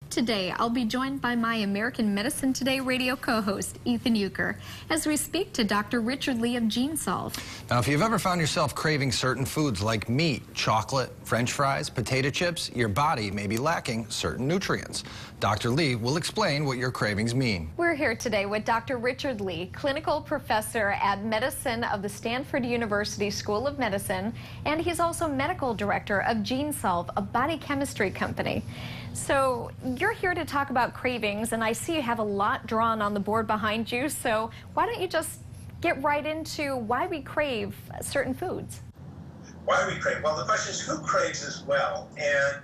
Today, I'll be joined by my American Medicine Today radio co-host, Ethan Euchre, as we speak to Dr. Richard Lee of GeneSolve. Now, if you've ever found yourself craving certain foods like meat, chocolate, French fries, potato chips, your body may be lacking certain nutrients. Dr. Lee will explain what your cravings mean. We're here today with Dr. Richard Lee, clinical professor at medicine of the Stanford University School of Medicine, and he's also medical director of GeneSolve, a body chemistry company. So you're here to talk about cravings, and I see you have a lot drawn on the board behind you, so why don't you just get right into why we crave certain foods? Why do we crave? Well, the question is who craves as well, and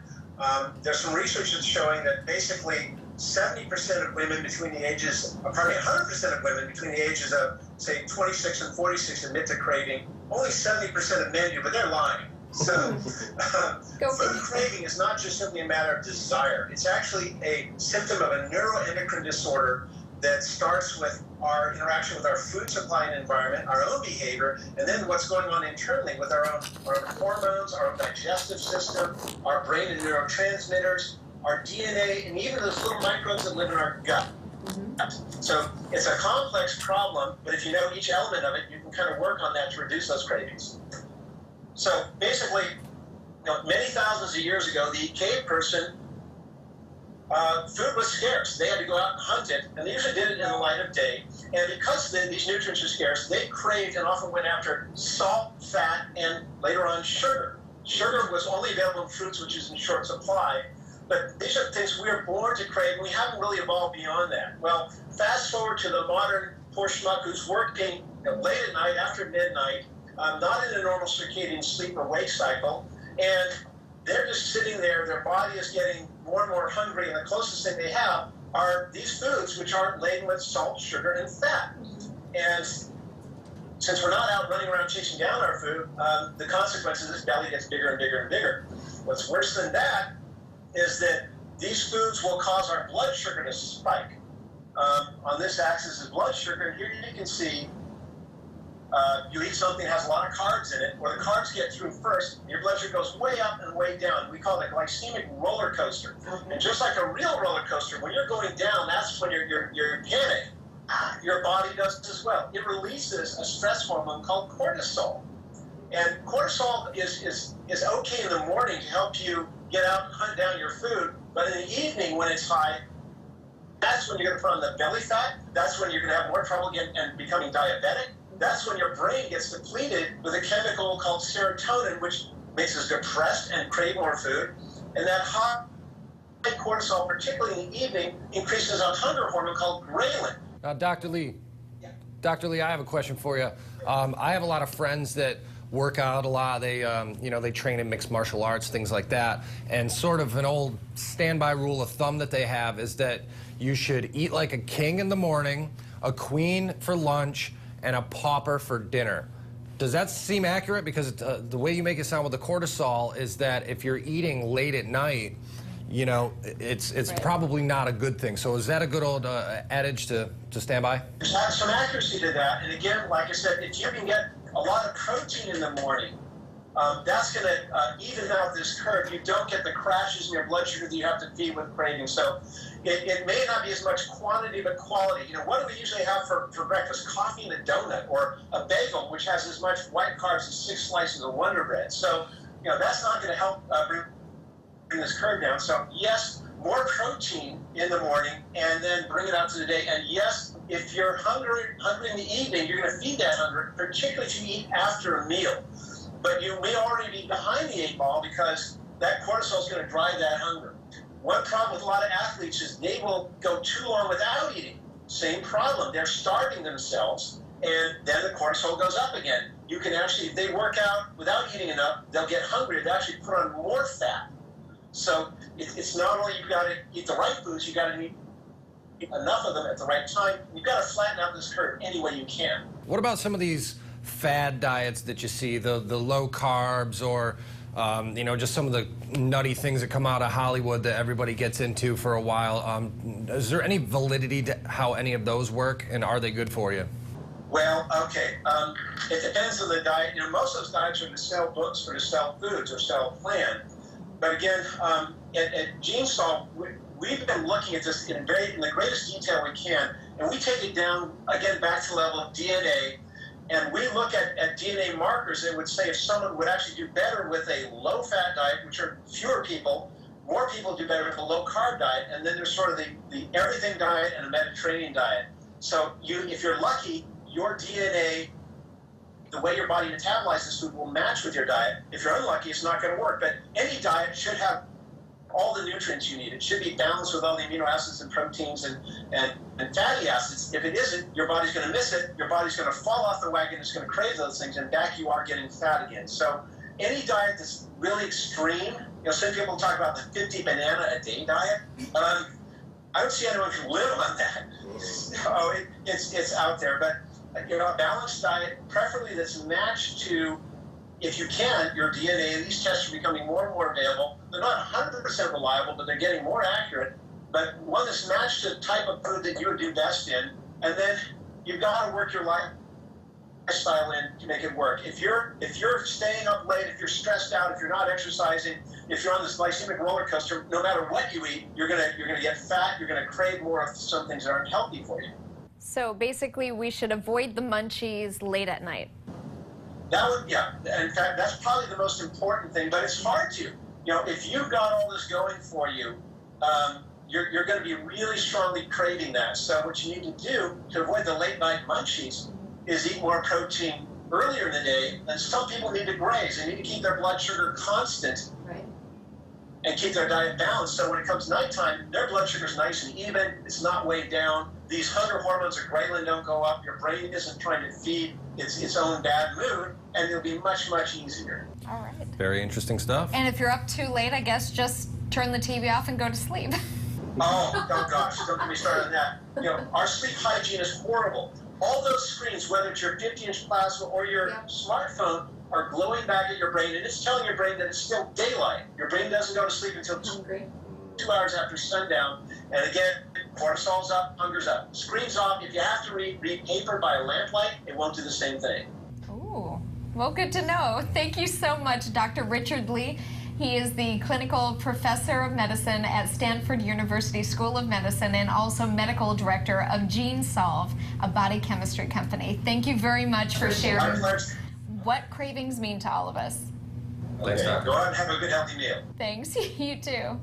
there's some research that's showing that basically 70% of women between the ages, 100% of women between the ages of, say, 26 and 46 admit to craving. Only 70% of men do, but they're lying. So food craving is not just simply a matter of desire. It's actually a symptom of a neuroendocrine disorder that starts with our interaction with our food supply and environment, our own behavior, and then what's going on internally with our own hormones, our own digestive system, our brain and neurotransmitters, our DNA, and even those little microbes that live in our gut. So it's a complex problem, but if you know each element of it, you can kind of work on that to reduce those cravings. So basically, many thousands of years ago, the cave person, food was scarce. They had to go out and hunt it, and they usually did it in the light of day. And because these nutrients are scarce, they craved and often went after salt, fat, and later on sugar. Sugar was only available in fruits, which is in short supply. But these are things we are born to crave, and we haven't really evolved beyond that. Well, fast forward to the modern poor schmuck who's working late at night, after midnight, not in a normal circadian sleep or wake cycle, and they're just sitting there, their body is getting more and more hungry, and the closest thing they have are these foods which aren't laden with salt, sugar, and fat. And since we're not out running around chasing down our food, the consequence is this belly gets bigger and bigger and bigger. What's worse than that is that these foods will cause our blood sugar to spike. On this axis is blood sugar, and here you can see you eat something that has a lot of carbs in it, where the carbs get through first, your blood sugar goes way up and way down. We call it a glycemic roller coaster. And just like a real roller coaster, when you're going down, that's when you're panic. Your body does as well. It releases a stress hormone called cortisol. And cortisol is okay in the morning to help you get out and hunt down your food, but in the evening when it's high, that's when you're going to put on the belly fat. That's when you're going to have more trouble getting and becoming diabetic. That's when your brain gets depleted with a chemical called serotonin, which makes us depressed and crave more food. And that high cortisol, particularly in the evening, increases a hunger hormone called ghrelin. Now, Dr. Lee, Dr. Lee, I have a question for you. I have a lot of friends that work out a lot. They, they train in mixed martial arts, things like that. And sort of an old standby rule of thumb that they have is that you should eat like a king in the morning, a queen for lunch, and a pauper for dinner. Does that seem accurate? Because the way you make it sound with the cortisol is that if you're eating late at night, it's right. Probably not a good thing. So is that a good old adage to stand by? There's some accuracy to that. And again, like I said, if you can get a lot of protein in the morning, that's going to even out this curve. You don't get the crashes in your blood sugar that you have to feed with craving. So it may not be as much quantity, but quality. What do we usually have for breakfast? Coffee and a donut, or a bagel, which has as much white carbs as 6 slices of Wonder Bread. So, that's not going to help bring this curve down. So, yes, more protein in the morning, and then bring it out to the day. And yes, if you're hungry in the evening, you're going to feed that hunger, particularly if you eat after a meal. But you may already be behind the 8 ball because that cortisol is going to drive that hunger. One problem with a lot of athletes is they will go too long without eating. Same problem. They're starving themselves, and then the cortisol goes up again. You can actually, if they work out without eating enough, they'll get hungry. They'll actually put on more fat. So it's not only you've got to eat the right foods, you've got to eat enough of them at the right time. You've got to flatten out this curve any way you can. What about some of these fad diets that you see, the low carbs, or just some of the nutty things that come out of Hollywood that everybody gets into for a while? Is there any validity to how any of those work, and are they good for you? Well, okay. It depends on the diet. Most of those diets are to sell books or to sell foods or sell a plan. But again, at GeneSolve, we've been looking at this in the greatest detail we can, and we take it down, again, back to the level of DNA, and we look at DNA markers that would say if someone would actually do better with a low-fat diet, which are fewer people, more people do better with a low-carb diet, and then there's sort of the everything diet and a Mediterranean diet. So if you're lucky, your DNA, the way your body metabolizes food will match with your diet. If you're unlucky, it's not going to work. But any diet should have all the nutrients you need. It should be balanced with all the amino acids and proteins and fatty acids. If it isn't, your body's going to miss it. Your body's going to fall off the wagon. It's going to crave those things, and back you are getting fat again. So any diet that's really extreme, some people talk about the 50 banana a day diet. I don't see anyone who can live on that. So it's out there. But a balanced diet, preferably that's matched to, if you can, your DNA, and these tests are becoming more and more available. They're not 100% reliable, but they're getting more accurate. But one that's matched to the type of food that you would do best in, and then you've got to work your lifestyle in to make it work. If you're staying up late, if you're stressed out, if you're not exercising, if you're on this glycemic roller coaster, no matter what you eat, you're gonna get fat. You're gonna crave more of some things that aren't healthy for you. So basically, we should avoid the munchies late at night. That would, yeah. In fact, that's probably the most important thing. But it's hard to, if you've got all this going for you, you're going to be really strongly craving that. So what you need to do to avoid the late night munchies is eat more protein earlier in the day. And some people need to graze. They need to keep their blood sugar constant. Right. And keep their diet balanced. So when it comes nighttime, their blood sugar's nice and even. It's not weighed down. These hunger hormones or ghrelin don't go up. Your brain isn't trying to feed its own bad mood, and it'll be much, much easier. All right. Very interesting stuff. And if you're up too late, I guess just turn the TV off and go to sleep. Oh gosh, don't get me started on that. Our sleep hygiene is horrible. All those screens, whether it's your 50-inch plasma or your smartphone, are glowing back at your brain, and it's telling your brain that it's still daylight. Your brain doesn't go to sleep until 2 hours after sundown. And again, cortisol's up, hunger's up. Screen's off. If you have to read paper by a lamplight, it won't do the same thing. Ooh, well, good to know. Thank you so much, Dr. Richard Lee. He is the clinical professor of medicine at Stanford University School of Medicine and also medical director of GeneSolve, a body chemistry company. Thank you very much for sharing what cravings mean to all of us. Thanks, Doctor. Go out and have a good, healthy meal. Thanks. You too.